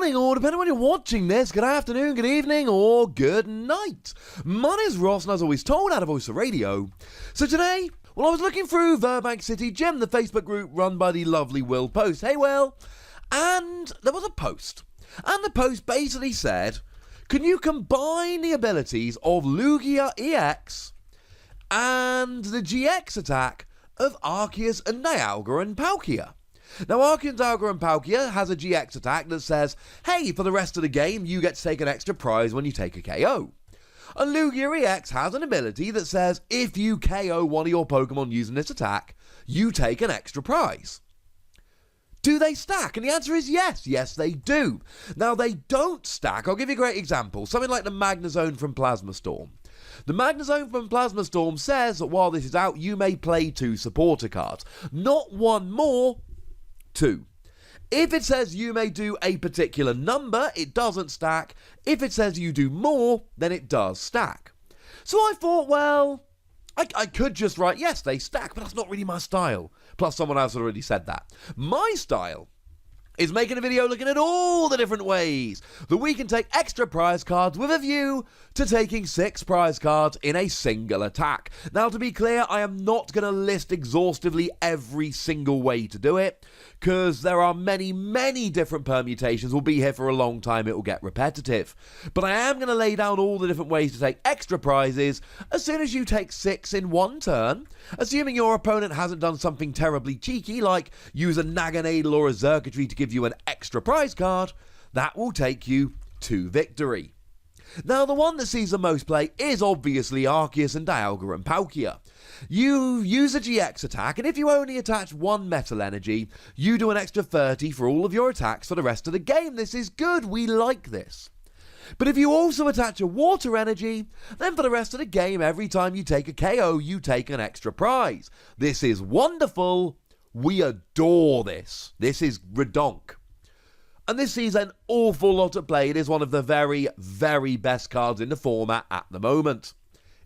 morning, or depending on when you're watching this, good afternoon, good evening, or good night. My name's Ross, and as always told, out of Voice of Radio. So today, well, I was looking through Burbank City Gym, the Facebook group run by the lovely Will Post. Hey, Will. And there was a post. And the post basically said, can you combine the abilities of Lugia EX and the GX attack of Arceus and Dialga and Palkia? Now, Arceus, Dialga and Palkia has a GX attack that says, hey, for the rest of the game, you get to take an extra prize when you take a KO. And Lugia EX has an ability that says, if you KO one of your Pokemon using this attack, you take an extra prize. Do they stack? And the answer is yes. Yes, they do. Now, they don't stack. I'll give you a great example. Something like the Magnezone from Plasma Storm. The Magnezone from Plasma Storm says that while this is out, you may play 2 supporter cards. Not one more, 2. If it says you may do a particular number, it doesn't stack. If it says you do more, then it does stack. So I thought, well, I could just write, yes, they stack, but that's not really my style. Plus, someone else already said that. My style is making a video looking at all the different ways that we can take extra prize cards with a view to taking 6 prize cards in a single attack. Now, to be clear, I am not going to list exhaustively every single way to do it, because there are many, many different permutations. We'll be here for a long time, it will get repetitive. But I am going to lay down all the different ways to take extra prizes as soon as you take 6 in one turn, assuming your opponent hasn't done something terribly cheeky, like use a Naganadel or a Xurkitree to give you an extra prize card. That will take you to victory. Now, the one that sees the most play is obviously Arceus and Dialga and Palkia. You use a GX attack, and if you only attach 1 Metal Energy, you do an extra 30 for all of your attacks for the rest of the game. This is good, we like this. But if you also attach a Water Energy, then for the rest of the game, every time you take a KO, you take an extra prize. This is wonderful. We adore this. This is redonk. And this sees an awful lot of play. It is one of the very, very best cards in the format at the moment.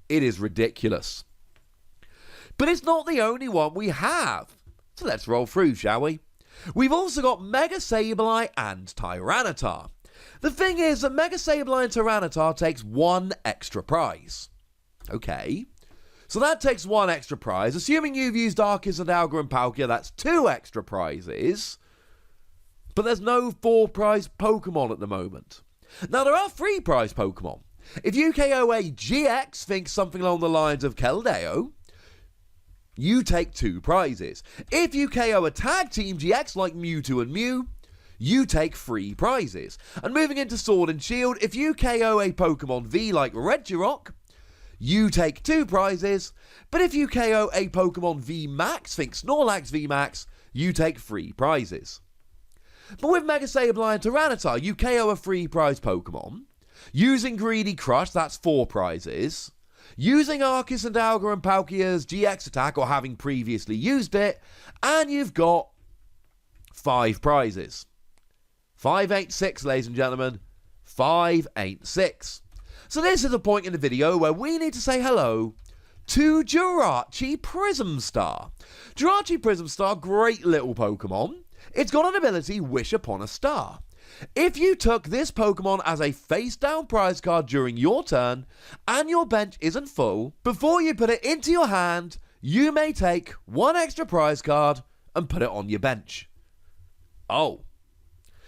It is ridiculous. But it's not the only one we have. So let's roll through, shall we? We've also got Mega Sableye and Tyranitar. The thing is that Mega Sableye and Tyranitar takes 1 extra prize. Okay. So that takes 1 extra prize. Assuming you've used Arceus and Dialga and Palkia, that's 2 extra prizes. But there's no 4 prize Pokemon at the moment. Now, there are 3 prize Pokemon. If you KO a GX, think something along the lines of Keldeo, you take 2 prizes. If you KO a Tag Team GX like Mewtwo and Mew, you take 3 prizes. And moving into Sword and Shield, if you KO a Pokemon V like Regirock, you take 2 prizes. But if you KO a Pokemon V Max, think Snorlax V Max, you take 3 prizes. But with Mega Sableye and Tyranitar, you KO a 3 prize Pokemon. Using Greedy Crush, that's 4 prizes. Using Arceus and Dialga and Palkia's GX attack, or having previously used it, and you've got 5 prizes. 5 ain't 6, ladies and gentlemen. 5 ain't 6. So this is a point in the video where we need to say hello to Jirachi Prism Star. Jirachi Prism Star, great little Pokemon. It's got an ability, Wish Upon a Star. If you took this Pokemon as a face-down prize card during your turn, and your bench isn't full, before you put it into your hand, you may take 1 extra prize card and put it on your bench. Oh.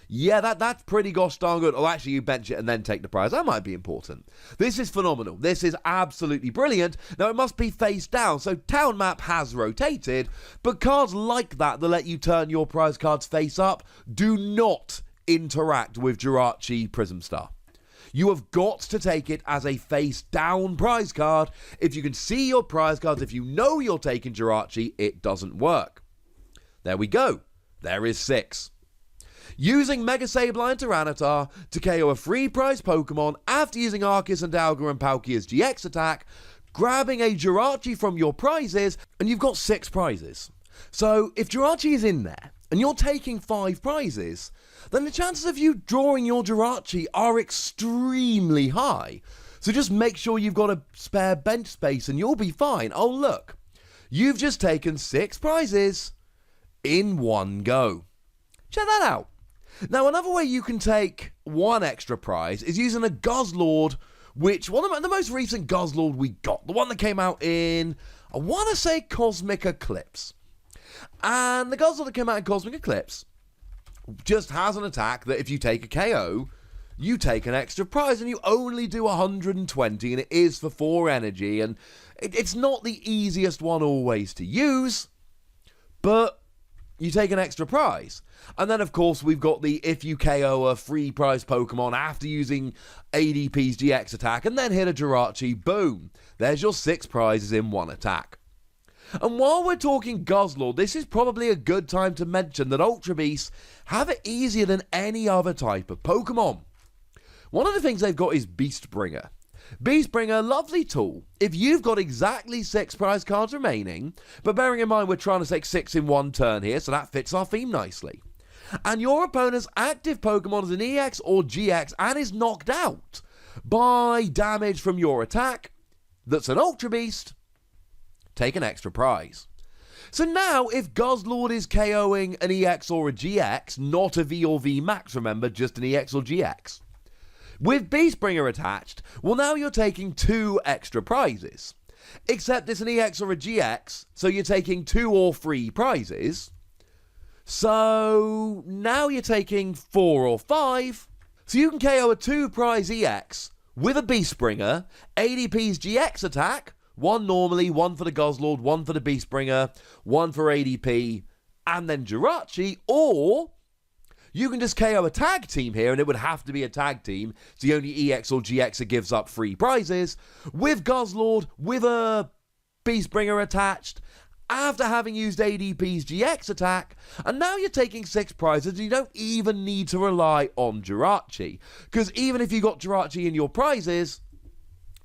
Yeah, that's pretty gosh darn good. Oh, actually, you bench it and then take the prize. That might be important. This is phenomenal. This is absolutely brilliant. Now, it must be face down, so Town Map has rotated, but cards like that let you turn your prize cards face up do not interact with Jirachi Prism Star. You have got to take it as a face down prize card. If you can see your prize cards, if you know you're taking Jirachi, it doesn't work. There we go. There is 6. Using Mega Sableye and Tyranitar to KO a 3 prize Pokemon after using Arceus and Dialga and Palkia's GX attack, grabbing a Jirachi from your prizes, and you've got 6 prizes. So if Jirachi is in there, and you're taking 5 prizes, then the chances of you drawing your Jirachi are extremely high. So just make sure you've got a spare bench space and you'll be fine. Oh look, you've just taken 6 prizes in one go. Check that out. Now, another way you can take one extra prize is using a Guzzlord, which, one of the most recent Guzzlord we got, the one that came out in, I want to say, Cosmic Eclipse. And the Guzzlord that came out in Cosmic Eclipse just has an attack that if you take a KO, you take an extra prize, and you only do 120, and it is for 4 energy, and it's not the easiest one always to use, but you take an extra prize. And then, of course, we've got the if you KO a free prize Pokemon after using ADP's GX attack, and then hit a Jirachi, boom, there's your 6 prizes in one attack. And while we're talking Guzzlord, this is probably a good time to mention that Ultra Beasts have it easier than any other type of Pokemon. One of the things they've got is Beastbringer. Beastbringer, lovely tool. If you've got exactly 6 prize cards remaining, but bearing in mind we're trying to take 6 in one turn here, so that fits our theme nicely. And your opponent's active Pokemon is an EX or GX and is knocked out by damage from your attack that's an Ultra Beast, take an extra prize. So now, if Guzzlord is KOing an EX or a GX, not a V or V Max, remember, just an EX or GX, with Beastbringer attached, well, now you're taking 2 extra prizes. Except it's an EX or a GX, so you're taking 2 or 3 prizes. So now you're taking 4 or 5. So you can KO a 2 prize EX with a Beastbringer, ADP's GX attack, 1 normally, 1 for the Guzzlord, 1 for the Beastbringer, 1 for ADP, and then Jirachi, or you can just KO a tag team here, and it would have to be a tag team. It's the only EX or GX that gives up free prizes, with Guzzlord, with a Beastbringer attached, after having used ADP's GX attack, and now you're taking 6 prizes, and you don't even need to rely on Jirachi. Because even if you got Jirachi in your prizes,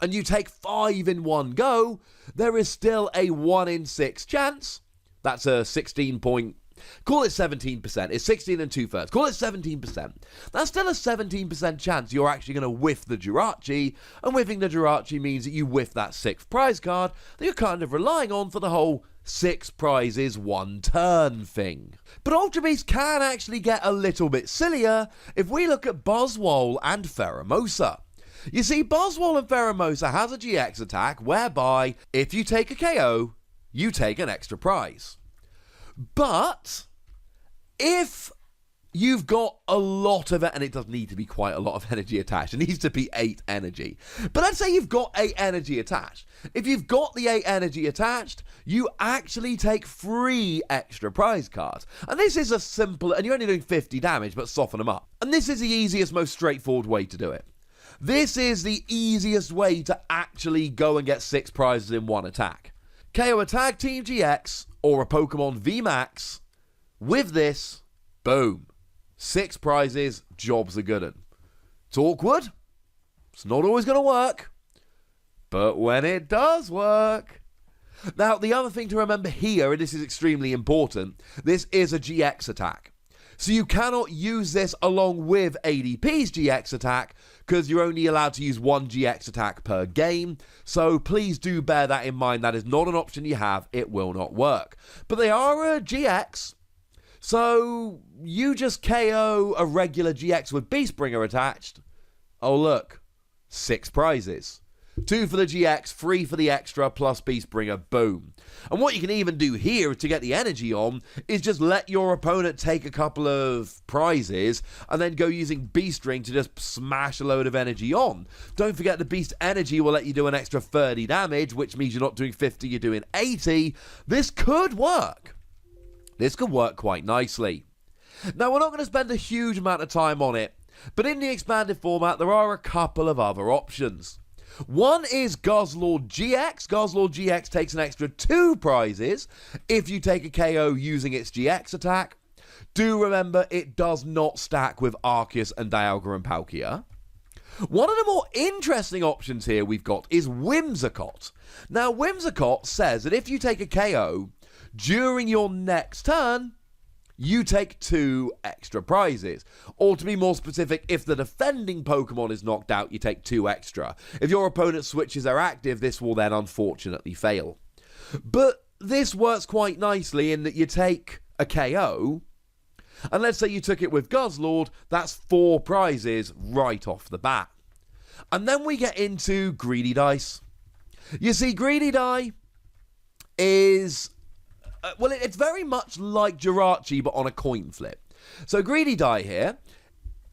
and you take 5 in one go, there is still a 1 in 6 chance. That's a 16 point... Call it 17%. It's 16 and 2/3. Call it 17%. That's still a 17% chance you're actually going to whiff the Jirachi, and whiffing the Jirachi means that you whiff that 6th prize card that you're kind of relying on for the whole 6 prizes, 1 turn thing. But Ultra Beasts can actually get a little bit sillier if we look at Buzzwole and Pheromosa. You see, Buzzwole and Pheromosa has a GX attack whereby if you take a KO, you take an extra prize. But if you've got a lot of it, and it does need to be quite a lot of energy attached, it needs to be 8 energy. But let's say you've got 8 energy attached. If you've got the 8 energy attached, you actually take 3 extra prize cards. And this is a simple, and you're only doing 50 damage, but soften them up. And this is the easiest, most straightforward way to do it. This is the easiest way to actually go and get 6 prizes in one attack. KO a tag team GX or a Pokemon VMAX. With this, boom. 6 prizes, job's a good 'un. It's awkward. It's not always going to work. But when it does work... Now, the other thing to remember here, and this is extremely important, this is a GX attack. So you cannot use this along with ADP's GX attack, because you're only allowed to use 1 GX attack per game. So please do bear that in mind. That is not an option you have. It will not work. But they are a GX. So you just KO a regular GX with Beastbringer attached. Oh, look. 6 prizes. 2 for the GX, 3 for the extra, plus Beastbringer, boom. And what you can even do here to get the energy on is just let your opponent take a couple of prizes and then go using Beastring to just smash a load of energy on. Don't forget the Beast energy will let you do an extra 30 damage, which means you're not doing 50, you're doing 80. This could work. This could work quite nicely. Now, we're not going to spend a huge amount of time on it, but in the expanded format, there are a couple of other options. One is Guzzlord GX. Guzzlord GX takes an extra 2 prizes if you take a KO using its GX attack. Do remember, it does not stack with Arceus and Dialga and Palkia. One of the more interesting options here we've got is Whimsicott. Now, Whimsicott says that if you take a KO during your next turn, you take 2 extra prizes. Or to be more specific, if the defending Pokemon is knocked out, you take 2 extra. If your opponent switches their active, this will then unfortunately fail. But this works quite nicely in that you take a KO, And let's say you took it with Guzzlord, that's 4 prizes right off the bat. And then we get into Greedy Dice. You see, Greedy Die is... it's very much like Jirachi, but on a coin flip. So Greedy Die here,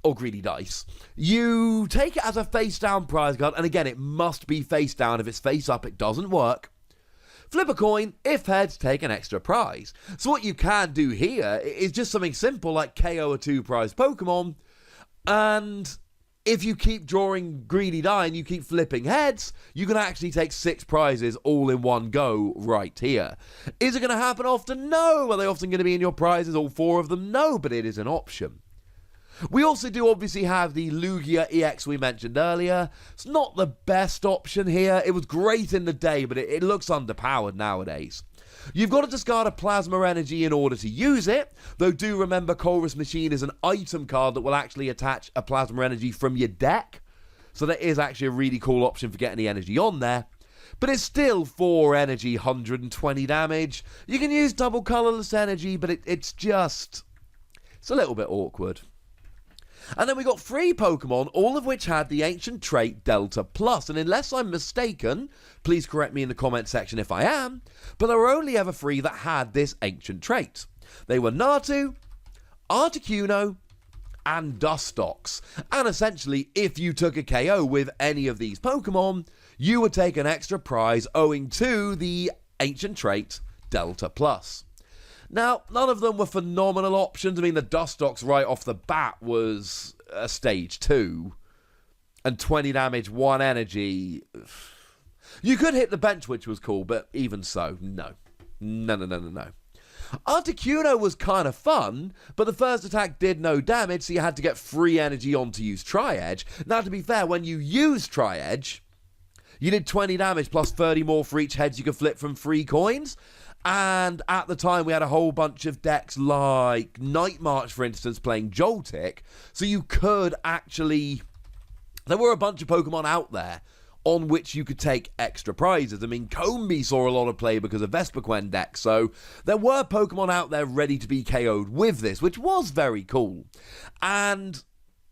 or Greedy Dice, you take it as a face-down prize card, and again, it must be face-down. If it's face-up, it doesn't work. Flip a coin, if heads, take an extra prize. So what you can do here is just something simple like KO a 2-prize Pokemon, and if you keep drawing Greedy Die and you keep flipping heads, you can actually take 6 prizes all in one go right here. Is it going to happen often? No. Are they often going to be in your prizes, all 4 of them? No, but it is an option. We also do obviously have the Lugia EX we mentioned earlier. It's not the best option here. It was great in the day, but it looks underpowered nowadays. You've got to discard a Plasma Energy in order to use it, though do remember Colress Machine is an item card that will actually attach a Plasma Energy from your deck, so that is actually a really cool option for getting the energy on there. But it's still 4 energy, 120 damage. You can use double colourless energy, but it's a little bit awkward. And then we got 3 Pokemon, all of which had the ancient trait Delta Plus. And unless I'm mistaken, please correct me in the comment section if I am, but there were only ever 3 that had this ancient trait. They were Natu, Articuno, and Dustox. And essentially, if you took a KO with any of these Pokemon, you would take an extra prize owing to the ancient trait Delta Plus. Now, none of them were phenomenal options. I mean, the Dustox right off the bat was a stage 2. And 20 damage, 1 energy. You could hit the bench, which was cool, but even so, no. No. Articuno was kind of fun, but the first attack did no damage, so you had to get free energy on to use Tri-Edge. Now, to be fair, when you used Tri-Edge, you did 20 damage plus 30 more for each heads you could flip from free coins. And at the time, we had a whole bunch of decks like Night March, for instance, playing Joltik. So you could actually... There were a bunch of Pokemon out there on which you could take extra prizes. I mean, Combi saw a lot of play because of Vespiquen decks. So there were Pokemon out there ready to be KO'd with this, which was very cool. And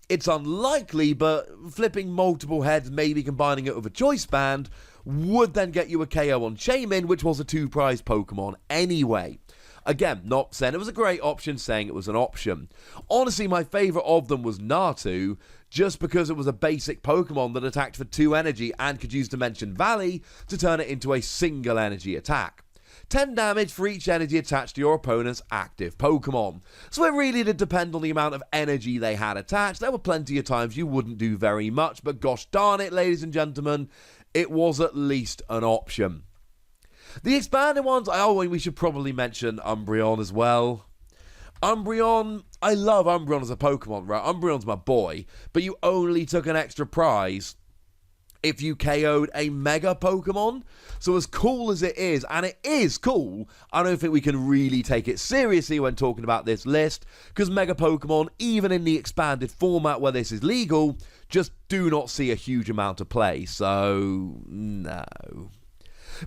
it's unlikely, but flipping multiple heads, maybe combining it with a Choice Band, would then get you a KO on Shaymin, which was a 2-prize Pokemon anyway. Again, not saying it was a great option, saying it was an option. Honestly, my favourite of them was Natu, just because it was a basic Pokemon that attacked for 2 energy and could use Dimension Valley to turn it into a single energy attack. 10 damage for each energy attached to your opponent's active Pokemon. So it really did depend on the amount of energy they had attached. There were plenty of times you wouldn't do very much, but gosh darn it, ladies and gentlemen, it was at least an option. The expanded ones, we should probably mention Umbreon as well. Umbreon, I love Umbreon as a Pokemon, right? Umbreon's my boy, but you only took an extra prize if you KO'd a Mega Pokemon. So as cool as it is, and it is cool, I don't think we can really take it seriously when talking about this list, because Mega Pokemon, even in the expanded format where this is legal, just do not see a huge amount of play, so no.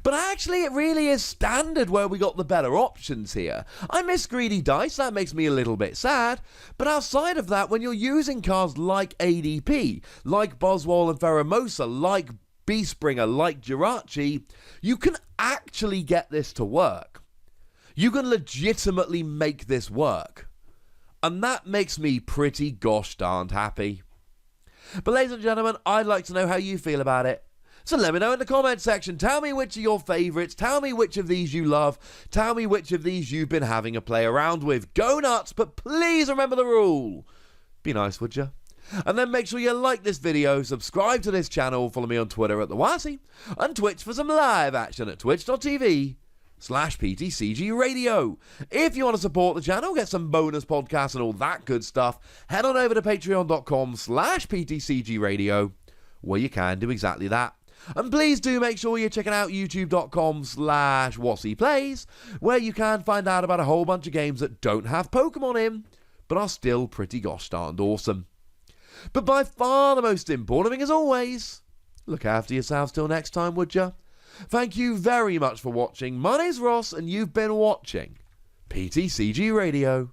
But actually, it really is standard where we got the better options here. I miss Greedy Dice, that makes me a little bit sad, but outside of that, when you're using cards like ADP, like Buzzwole and Pheromosa, like Beastbringer, like Jirachi, you can actually get this to work. You can legitimately make this work. And that makes me pretty gosh darned happy. But ladies and gentlemen, I'd like to know how you feel about it. So let me know in the comment section. Tell me which are your favourites. Tell me which of these you love. Tell me which of these you've been having a play around with. Go nuts, but please remember the rule. Be nice, would you? And then make sure you like this video, subscribe to this channel, follow me on Twitter at The Wazzy, and Twitch for some live action at twitch.tv/PTCGRadio. If you want to support the channel, get some bonus podcasts and all that good stuff, head on over to patreon.com/PTCGRadio, where you can do exactly that. And please do make sure you're checking out youtube.com/WazzyPlays, where you can find out about a whole bunch of games that don't have Pokemon in, but are still pretty gosh darned awesome. But by far the most important thing, as always, look after yourselves till next time, would ya? Thank you very much for watching. My name's Ross, and you've been watching PTCG Radio.